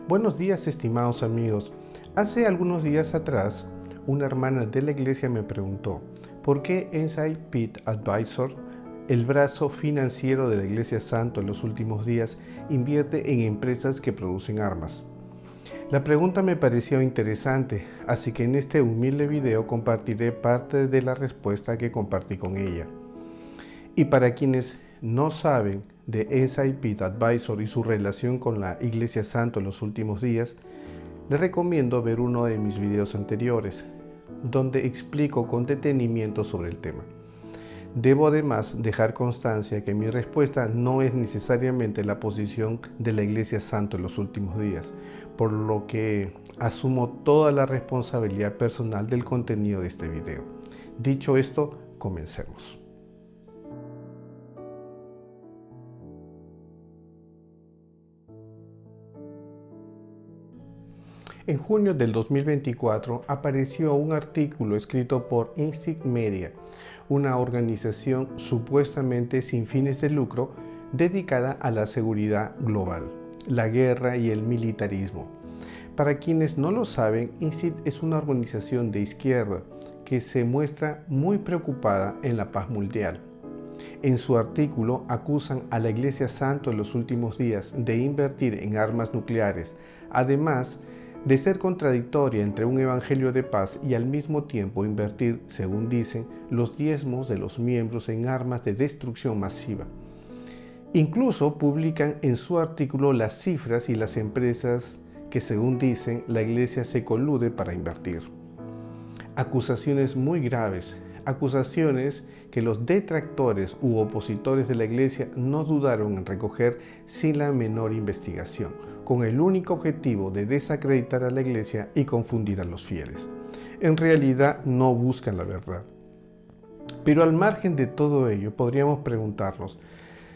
Buenos días, estimados amigos. Hace algunos días atrás, una hermana de la iglesia me preguntó por qué Inside Pit Advisor, el brazo financiero de la Iglesia Santo en los últimos días, invierte en empresas que producen armas. La pregunta me pareció interesante, así que en este humilde video compartiré parte de la respuesta que compartí con ella. Y para quienes no saben de Inside Pit Advisor y su relación con la Iglesia Santo en los últimos días, les recomiendo ver uno de mis videos anteriores, donde explico con detenimiento sobre el tema. Debo además dejar constancia que mi respuesta no es necesariamente la posición de la Iglesia Santo en los últimos días, por lo que asumo toda la responsabilidad personal del contenido de este video. Dicho esto, comencemos. En junio del 2024 apareció un artículo escrito por Instinct Media, una organización supuestamente sin fines de lucro dedicada a la seguridad global, la guerra y el militarismo. Para quienes no lo saben, Instinct es una organización de izquierda que se muestra muy preocupada en la paz mundial. En su artículo acusan a la Iglesia Santo en los últimos días de invertir en armas nucleares, además de ser contradictoria entre un evangelio de paz y al mismo tiempo invertir, según dicen, los diezmos de los miembros en armas de destrucción masiva. Incluso publican en su artículo las cifras y las empresas que, según dicen, la Iglesia se colude para invertir. Acusaciones muy graves, acusaciones que los detractores u opositores de la Iglesia no dudaron en recoger sin la menor investigación, con el único objetivo de desacreditar a la Iglesia y confundir a los fieles. En realidad no buscan la verdad. Pero al margen de todo ello, podríamos preguntarnos,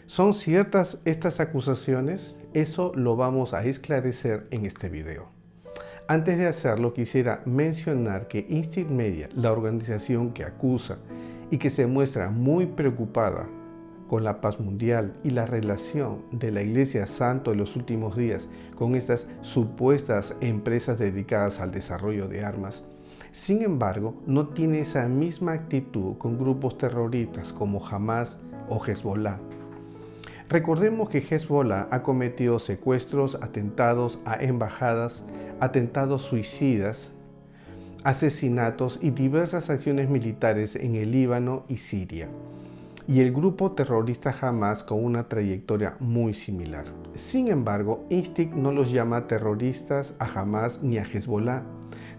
¿son ciertas estas acusaciones? Eso lo vamos a esclarecer en este video. Antes de hacerlo, quisiera mencionar que Instinct Media, la organización que acusa y que se muestra muy preocupada con la paz mundial y la relación de la Iglesia Santo en los últimos días con estas supuestas empresas dedicadas al desarrollo de armas, sin embargo, no tiene esa misma actitud con grupos terroristas como Hamas o Hezbollah. Recordemos que Hezbollah ha cometido secuestros, atentados a embajadas, atentados suicidas, asesinatos y diversas acciones militares en el Líbano y Siria, y el grupo terrorista Hamas con una trayectoria muy similar. Sin embargo, Instinct no los llama terroristas a Hamas ni a Hezbollah,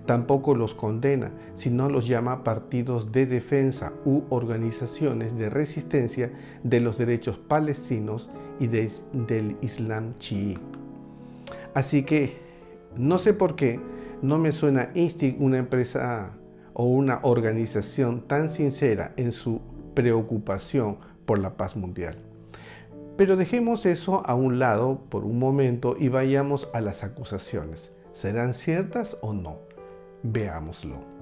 tampoco los condena, sino los llama partidos de defensa u organizaciones de resistencia de los derechos palestinos y del Islam chií. Así que no sé por qué no me suena Instinct una empresa o una organización tan sincera en su preocupación por la paz mundial. Pero dejemos eso a un lado por un momento y vayamos a las acusaciones. ¿Serán ciertas o no? Veámoslo.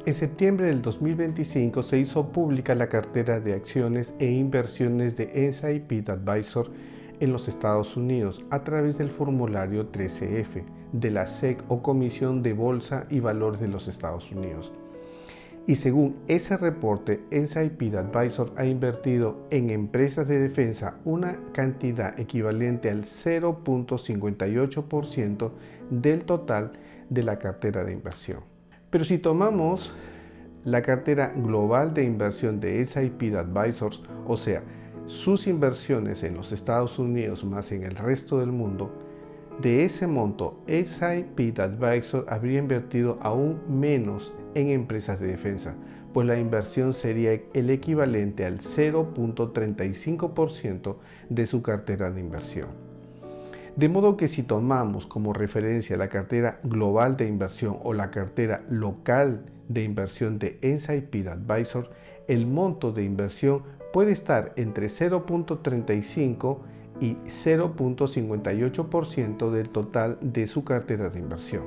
En septiembre del 2025 se hizo pública la cartera de acciones e inversiones de Inside Pit Advisor en los Estados Unidos a través del formulario 13F de la SEC o Comisión de Bolsa y Valores de los Estados Unidos. Y según ese reporte, Inside Pit Advisor ha invertido en empresas de defensa una cantidad equivalente al 0.58% del total de la cartera de inversión. Pero si tomamos la cartera global de inversión de Inside Pit Advisors, o sea, sus inversiones en los Estados Unidos más en el resto del mundo, de ese monto, Inside Pit Advisor habría invertido aún menos en empresas de defensa, pues la inversión sería el equivalente al 0.35% de su cartera de inversión. De modo que si tomamos como referencia la cartera global de inversión o la cartera local de inversión de Inside Pit Advisor, el monto de inversión puede estar entre 0.35 y 0.58% del total de su cartera de inversión.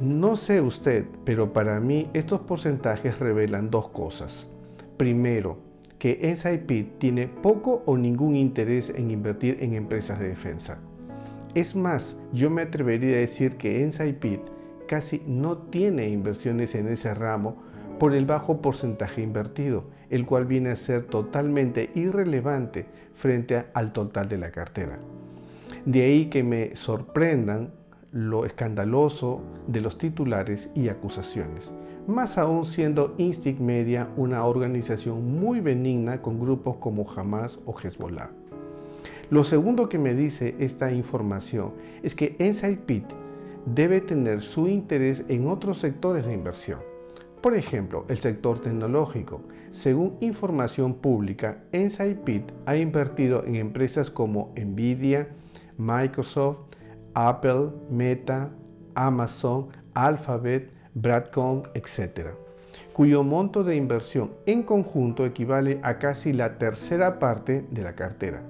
No sé usted, pero para mí estos porcentajes revelan dos cosas. Primero, que NSIPID tiene poco o ningún interés en invertir en empresas de defensa. Es más, yo me atrevería a decir que NSIPID casi no tiene inversiones en ese ramo por el bajo porcentaje invertido, el cual viene a ser totalmente irrelevante frente al total de la cartera. De ahí que me sorprendan lo escandaloso de los titulares y acusaciones, más aún siendo Instinct Media una organización muy benigna con grupos como Hamas o Hezbollah. Lo segundo que me dice esta información es que NSIPID debe tener su interés en otros sectores de inversión. Por ejemplo, el sector tecnológico. Según información pública, NSIPID ha invertido en empresas como Nvidia, Microsoft, Apple, Meta, Amazon, Alphabet, Broadcom, etc., cuyo monto de inversión en conjunto equivale a casi la tercera parte de la cartera.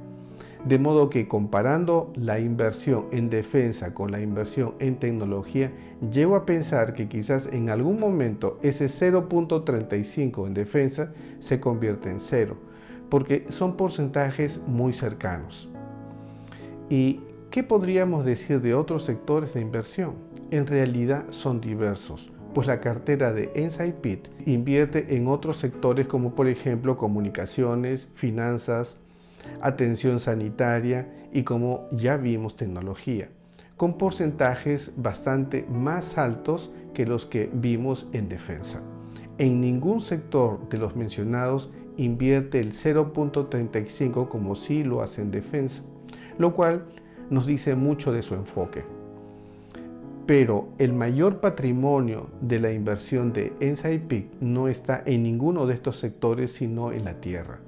De modo que comparando la inversión en defensa con la inversión en tecnología, llego a pensar que quizás en algún momento ese 0.35 en defensa se convierte en 0, porque son porcentajes muy cercanos. ¿Y qué podríamos decir de otros sectores de inversión? En realidad son diversos, pues la cartera de NSIPID invierte en otros sectores como por ejemplo comunicaciones, finanzas, atención sanitaria y, como ya vimos, tecnología, con porcentajes bastante más altos que los que vimos en defensa. En ningún sector de los mencionados invierte el 0.35 como sí lo hace en defensa, lo cual nos dice mucho de su enfoque. Pero el mayor patrimonio de la inversión de NSIPID no está en ninguno de estos sectores, sino en la tierra,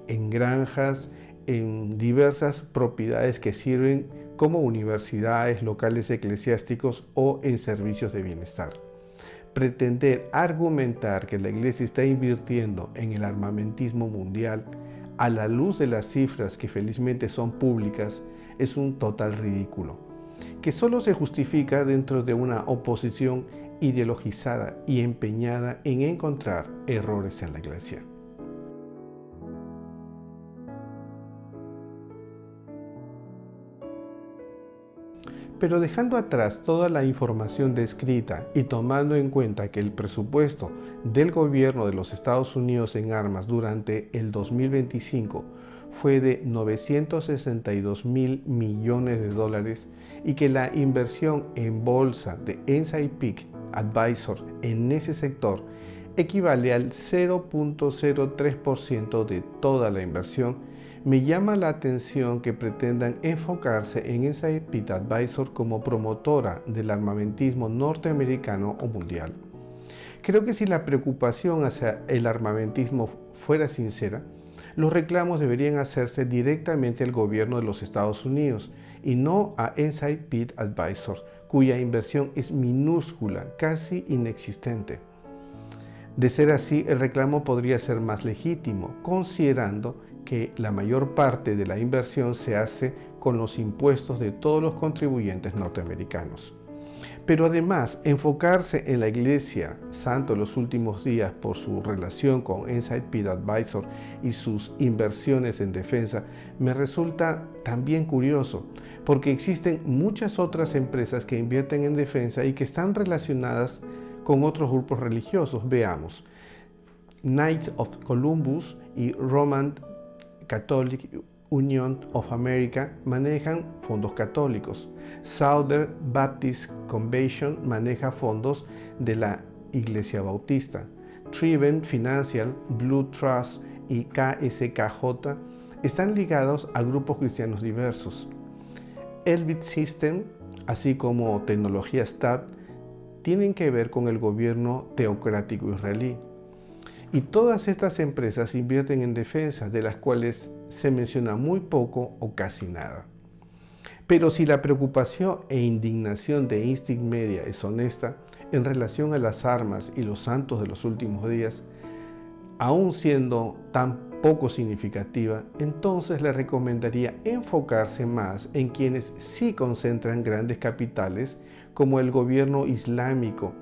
en granjas, en diversas propiedades que sirven como universidades, locales eclesiásticos o en servicios de bienestar. Pretender argumentar que la Iglesia está invirtiendo en el armamentismo mundial a la luz de las cifras que felizmente son públicas es un total ridículo, que solo se justifica dentro de una oposición ideologizada y empeñada en encontrar errores en la Iglesia. Pero dejando atrás toda la información descrita y tomando en cuenta que el presupuesto del gobierno de los Estados Unidos en armas durante el 2025 fue de 962.000 millones de dólares y que la inversión en bolsa de NSIPID Advisors en ese sector equivale al 0.03% de toda la inversión, me llama la atención que pretendan enfocarse en NSIPID Advisors como promotora del armamentismo norteamericano o mundial. Creo que si la preocupación hacia el armamentismo fuera sincera, los reclamos deberían hacerse directamente al gobierno de los Estados Unidos y no a NSIPID Advisors, cuya inversión es minúscula, casi inexistente. De ser así, el reclamo podría ser más legítimo, considerando que la mayor parte de la inversión se hace con los impuestos de todos los contribuyentes norteamericanos. Pero además, enfocarse en la Iglesia Santo de los últimos días por su relación con NSIPID Advisors y sus inversiones en defensa me resulta también curioso, porque existen muchas otras empresas que invierten en defensa y que están relacionadas con otros grupos religiosos. Veamos: Knights of Columbus y Roman Catholic Union of America manejan fondos católicos. Southern Baptist Convention maneja fondos de la Iglesia Bautista. Triben Financial, Blue Trust y KSKJ están ligados a grupos cristianos diversos. Elbit System, así como Tecnología STAT, tienen que ver con el gobierno teocrático israelí. Y todas estas empresas invierten en defensa, de las cuales se menciona muy poco o casi nada. Pero si la preocupación e indignación de Instinct Media es honesta en relación a las armas y los santos de los últimos días, aún siendo tan poco significativa, entonces le recomendaría enfocarse más en quienes sí concentran grandes capitales, como el gobierno islámico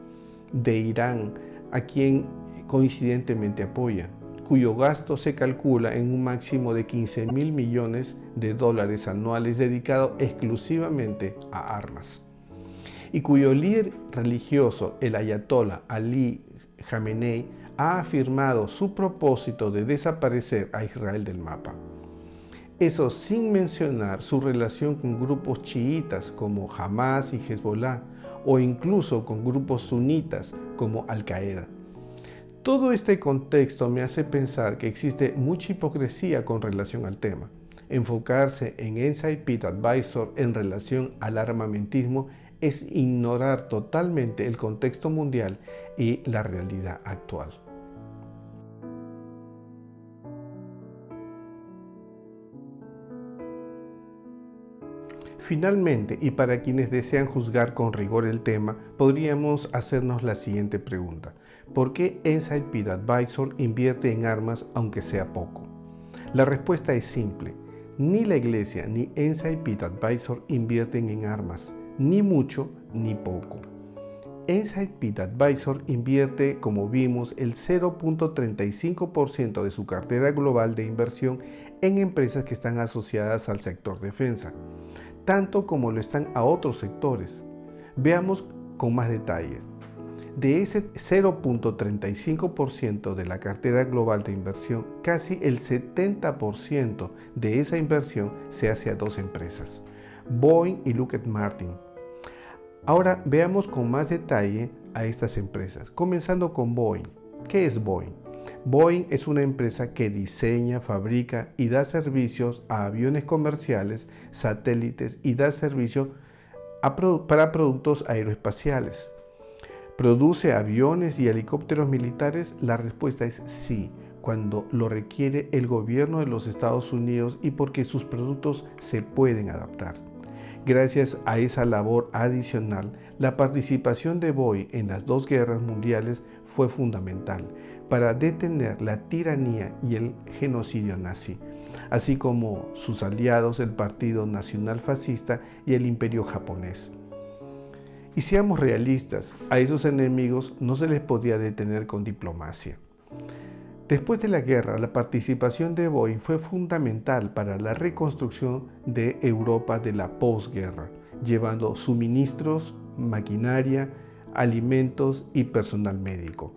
de Irán, a quien coincidentemente apoya, cuyo gasto se calcula en un máximo de 15.000 millones de dólares anuales dedicado exclusivamente a armas, y cuyo líder religioso, el ayatolá Ali Jamenei, ha afirmado su propósito de desaparecer a Israel del mapa. Eso sin mencionar su relación con grupos chiitas como Hamas y Hezbollah, o incluso con grupos sunitas como Al-Qaeda. Todo este contexto me hace pensar que existe mucha hipocresía con relación al tema. Enfocarse en Inside Pit Advisor en relación al armamentismo es ignorar totalmente el contexto mundial y la realidad actual. Finalmente, y para quienes desean juzgar con rigor el tema, podríamos hacernos la siguiente pregunta: ¿por qué Inside Pit Advisor invierte en armas aunque sea poco? La respuesta es simple: ni la iglesia ni Inside Pit Advisor invierten en armas, ni mucho ni poco. Inside Pit Advisor invierte, como vimos, el 0.35% de su cartera global de inversión en empresas que están asociadas al sector defensa, tanto como lo están a otros sectores. Veamos con más detalles. De ese 0.35% de la cartera global de inversión, casi el 70% de esa inversión se hace a dos empresas, Boeing y Lockheed Martin. Ahora veamos con más detalle a estas empresas, comenzando con Boeing. ¿Qué es Boeing? Boeing es una empresa que diseña, fabrica y da servicios a aviones comerciales, satélites y da servicio para productos aeroespaciales. ¿Produce aviones y helicópteros militares? La respuesta es sí, cuando lo requiere el gobierno de los Estados Unidos y porque sus productos se pueden adaptar. Gracias a esa labor adicional, la participación de Boeing en las dos guerras mundiales fue fundamental para detener la tiranía y el genocidio nazi, así como sus aliados, el Partido Nacional Fascista y el Imperio japonés. Y seamos realistas, a esos enemigos no se les podía detener con diplomacia. Después de la guerra, la participación de Boeing fue fundamental para la reconstrucción de Europa de la posguerra, llevando suministros, maquinaria, alimentos y personal médico.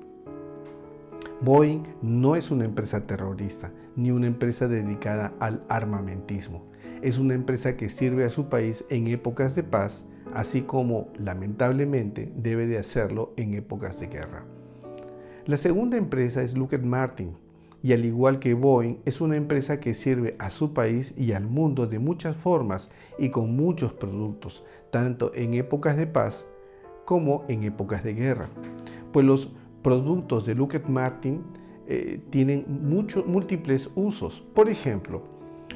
Boeing no es una empresa terrorista, ni una empresa dedicada al armamentismo. Es una empresa que sirve a su país en épocas de paz, así como, lamentablemente, debe de hacerlo en épocas de guerra. La segunda empresa es Lockheed Martin, y al igual que Boeing, es una empresa que sirve a su país y al mundo de muchas formas y con muchos productos, tanto en épocas de paz como en épocas de guerra. Pues los productos de Lockheed Martin tienen múltiples usos. Por ejemplo,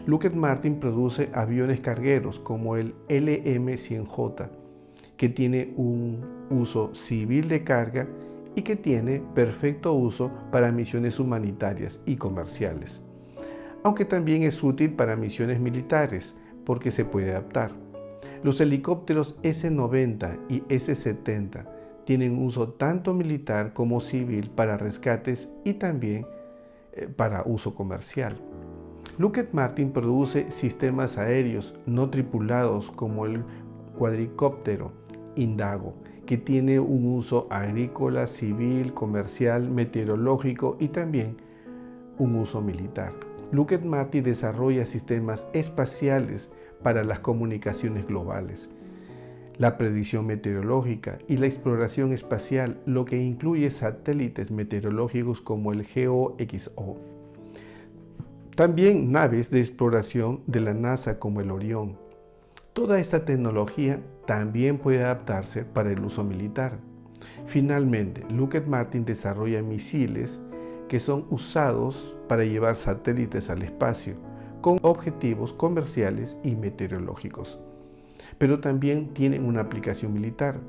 Lockheed Martin produce aviones cargueros como el LM-100J, que tiene un uso civil de carga y que tiene perfecto uso para misiones humanitarias y comerciales, aunque también es útil para misiones militares porque se puede adaptar. Los helicópteros S-90 y S-70 tienen uso tanto militar como civil para rescates y también para uso comercial. Lockheed Martin produce sistemas aéreos no tripulados como el cuadricóptero Indago, que tiene un uso agrícola, civil, comercial, meteorológico y también un uso militar. Lockheed Martin desarrolla sistemas espaciales para las comunicaciones globales, la predicción meteorológica y la exploración espacial, lo que incluye satélites meteorológicos como el GeoXO. También naves de exploración de la NASA como el Orión. Toda esta tecnología también puede adaptarse para el uso militar. Finalmente, Lockheed Martin desarrolla misiles que son usados para llevar satélites al espacio con objetivos comerciales y meteorológicos, pero también tienen una aplicación militar.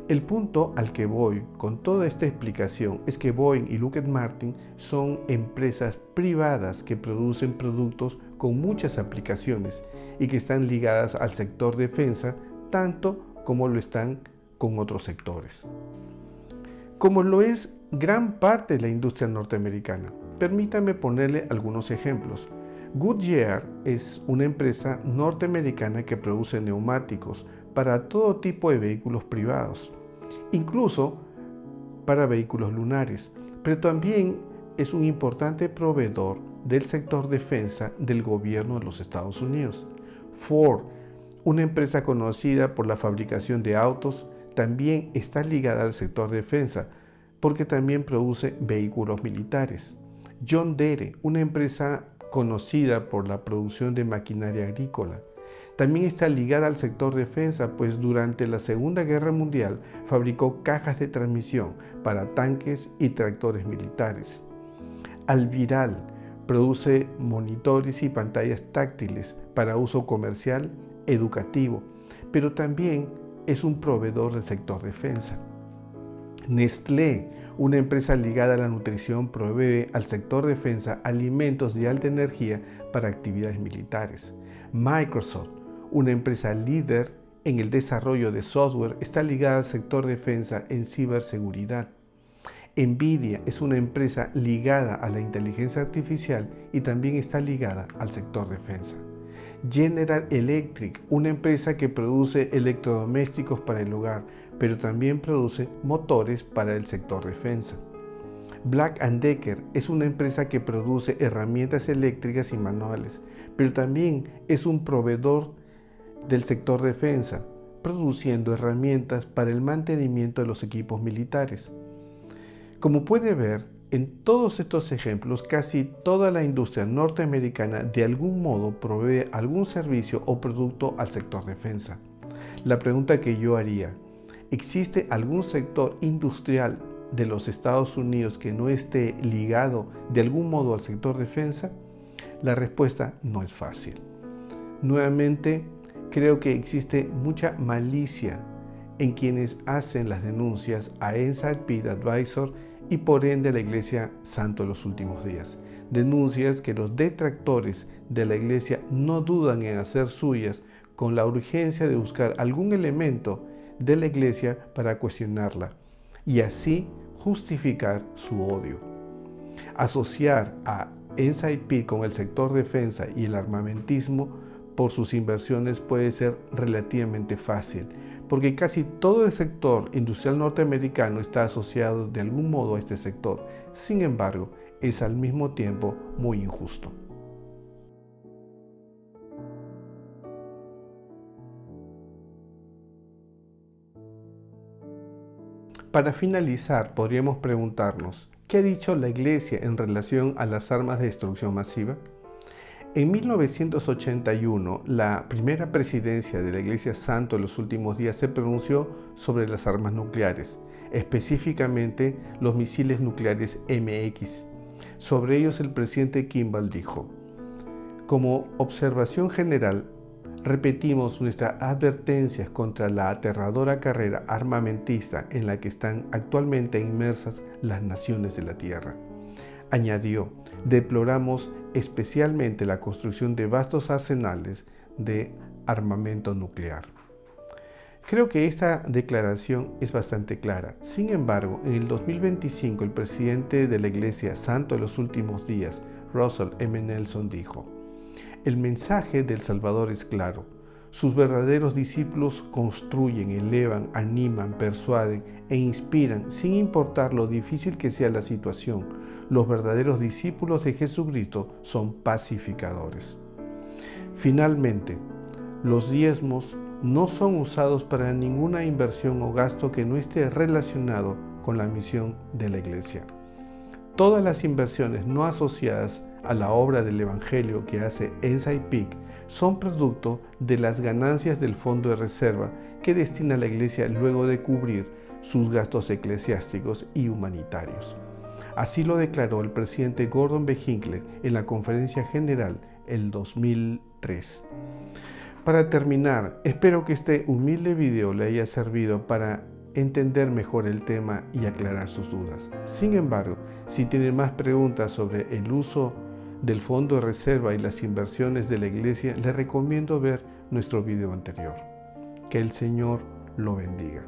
El punto al que voy con toda esta explicación es que Boeing y Lockheed Martin son empresas privadas que producen productos con muchas aplicaciones y que están ligadas al sector defensa tanto como lo están con otros sectores, como lo es gran parte de la industria norteamericana. Permítame ponerle algunos ejemplos. Goodyear es una empresa norteamericana que produce neumáticos para todo tipo de vehículos privados, incluso para vehículos lunares, pero también es un importante proveedor del sector defensa del gobierno de los Estados Unidos. Ford, una empresa conocida por la fabricación de autos, también está ligada al sector defensa porque también produce vehículos militares. John Deere, una empresa conocida por la producción de maquinaria agrícola, también está ligada al sector defensa, pues durante la Segunda Guerra Mundial fabricó cajas de transmisión para tanques y tractores militares. Alviral produce monitores y pantallas táctiles para uso comercial, educativo, pero también es un proveedor del sector defensa. Nestlé, una empresa ligada a la nutrición, provee al sector defensa alimentos de alta energía para actividades militares. Microsoft, una empresa líder en el desarrollo de software, está ligada al sector defensa en ciberseguridad. Nvidia es una empresa ligada a la inteligencia artificial y también está ligada al sector defensa. General Electric, una empresa que produce electrodomésticos para el hogar, pero también produce motores para el sector defensa. Black & Decker es una empresa que produce herramientas eléctricas y manuales, pero también es un proveedor del sector defensa, produciendo herramientas para el mantenimiento de los equipos militares. Como puede ver, en todos estos ejemplos, casi toda la industria norteamericana de algún modo provee algún servicio o producto al sector defensa. La pregunta que yo haría, ¿existe algún sector industrial de los Estados Unidos que no esté ligado de algún modo al sector defensa? La respuesta no es fácil. Nuevamente, creo que existe mucha malicia en quienes hacen las denuncias a Inside Peak Advisor y por ende a la Iglesia Santo de los Últimos Días. Denuncias que los detractores de la Iglesia no dudan en hacer suyas con la urgencia de buscar algún elemento de la Iglesia para cuestionarla y así justificar su odio. Asociar a NSIP con el sector defensa y el armamentismo por sus inversiones puede ser relativamente fácil, porque casi todo el sector industrial norteamericano está asociado de algún modo a este sector. Sin embargo, es al mismo tiempo muy injusto. Para finalizar, podríamos preguntarnos, ¿qué ha dicho la Iglesia en relación a las armas de destrucción masiva? En 1981, la primera presidencia de la Iglesia Santo de los Últimos Días se pronunció sobre las armas nucleares, específicamente los misiles nucleares MX. Sobre ellos el presidente Kimball dijo: como observación general, repetimos nuestras advertencias contra la aterradora carrera armamentista en la que están actualmente inmersas las naciones de la Tierra. Añadió: deploramos especialmente la construcción de vastos arsenales de armamento nuclear. Creo que esta declaración es bastante clara. Sin embargo, en el 2025 el presidente de la Iglesia Santo de los Últimos Días, Russell M. Nelson, dijo: el mensaje del Salvador es claro. Sus verdaderos discípulos construyen, elevan, animan, persuaden e inspiran sin importar lo difícil que sea la situación. Los verdaderos discípulos de Jesucristo son pacificadores. Finalmente, los diezmos no son usados para ninguna inversión o gasto que no esté relacionado con la misión de la Iglesia. Todas las inversiones no asociadas a la obra del Evangelio que hace Inside Peak son producto de las ganancias del fondo de reserva que destina la Iglesia luego de cubrir sus gastos eclesiásticos y humanitarios. Así lo declaró el presidente Gordon B. Hinckley en la Conferencia General el 2003. Para terminar, espero que este humilde video le haya servido para entender mejor el tema y aclarar sus dudas. Sin embargo, si tienen más preguntas sobre el uso del fondo de reserva y las inversiones de la Iglesia, les recomiendo ver nuestro video anterior. Que el Señor lo bendiga.